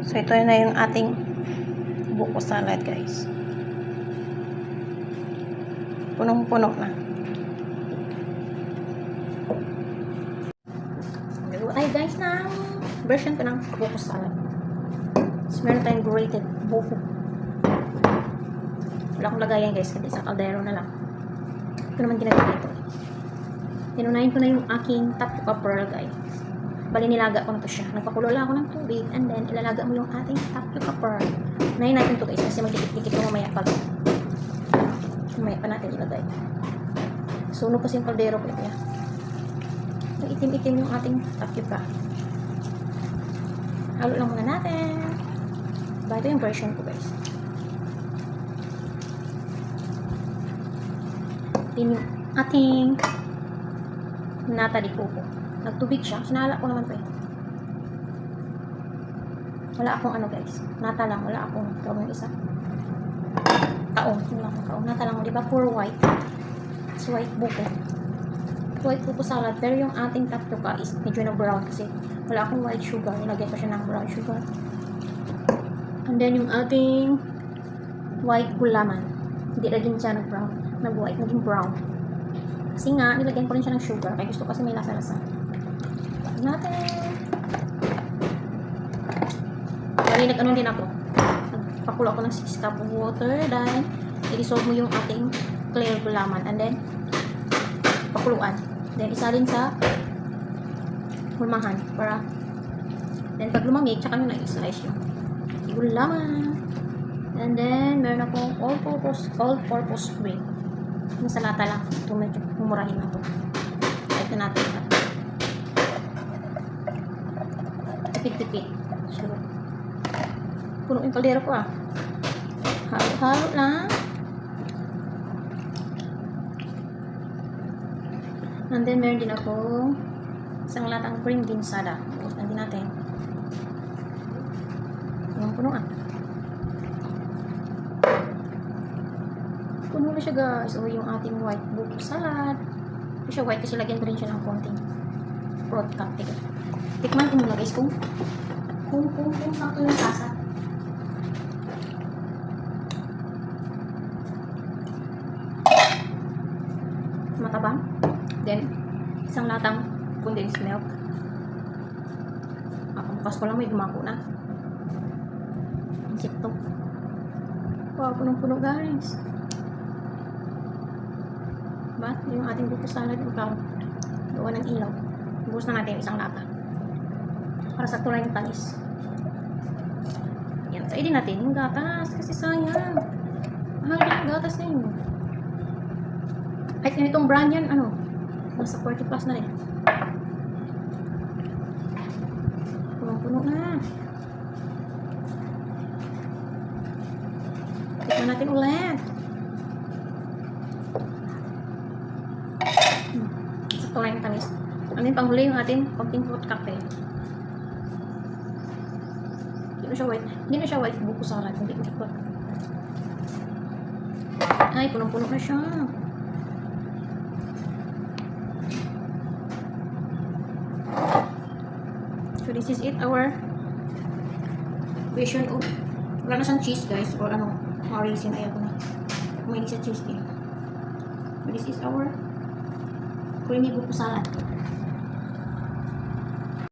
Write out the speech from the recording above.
So, ito na yung ating buko salad, guys. Punong-puno na. Ay, guys, na version ko ng buko salad. So, meron tayong grated buko. Wala akong lagayan, guys, kasi sa kaldero na lang. Ito naman ginagawa ito. Tinunayin ko na yung aking tapioca pearl, guys. Bali, nilaga ko na to siya. Nagpakulo lang ako ng tubig, and then ilalaga mo yung ating tapioca pearl. Unahin natin ito, guys, kasi magdikit-dikit ko mamaya pag mamaya pa natin ilagay. Sunog kasi yung kaldero ko, kaya itim-itim yung ating tapioca. Halo lang muna natin. Ito yung version ko, guys. Yung ating nata di coco. Nagtubig siya. Sinala ko naman pa eh. Wala akong ano, guys. Nata lang. Wala akong tawag ng isa. Kaong. Wala akong kaong. Nata lang. Diba? Pure white. It's white buko. White buko salad. Pero yung ating tapioca is medyo na brown kasi wala akong white sugar. Nilagyan ko siya ng brown sugar. And then yung ating white gulaman. Hindi lagyan siya ng brown. Nag-white. Naging brown. Kasi nga, nilagyan ko rin siya ng sugar. Kaya gusto kasi may lasa-lasa. Bakit natin. Bali, nag-ano din ako. Nagpakulo ako ng 6 cup of water. Then, i-dissolve mo yung ating clear gulaman. And then, pakuluan. Then, isa rin sa hulmahan. Para, then, pag lumamig, tsaka nyo na-slice yung gulaman. And then, meron akong all-purpose cream. Sa lata lang. Ito medyo mumurahin na ito. Ito natin. Tipid-tipid. Sure. Puno yung kaldero ko ah. Halo-halo lang. And then, meron din ako isang latang cream ginsada. Punutan din natin. Puno ah. Puno na siya, guys. O yung ating white buko salad. Hindi siya white kasi lagyan ko rin siya ng konting fruit cocktail. Tikman ko muna, guys, kung sakto yung lasa. Matabang. Then, isang latang condensed milk. Bukas ko lang may gumako na. Ang sikto. Wow, punong-puno, guys. Diba? Yung ating buko salad, gawa ng ilaw. Bukas na natin isang lata. Para sa tulay yung tanis. Yan. Try din natin yung gatas. Kasi sayang. Mahal din yung gatas na yun. Kahit ganitong brand yan, ano, nasa 40 plus na rin. Puno-puno na. Tikman natin ulit. Sa tulay ng tamis. Ano yung panghuli yung ating konting fruit cocktail. Hindi na siya white. Hindi na siya white buko salad. Hindi na siya. Ay, punong-puno na siya. So, this is it. Our version of wala na siyang cheese, guys. Or ano, raisin. Ayaw ko na. May hindi siya cheese din. So, this is our creamy buko salad.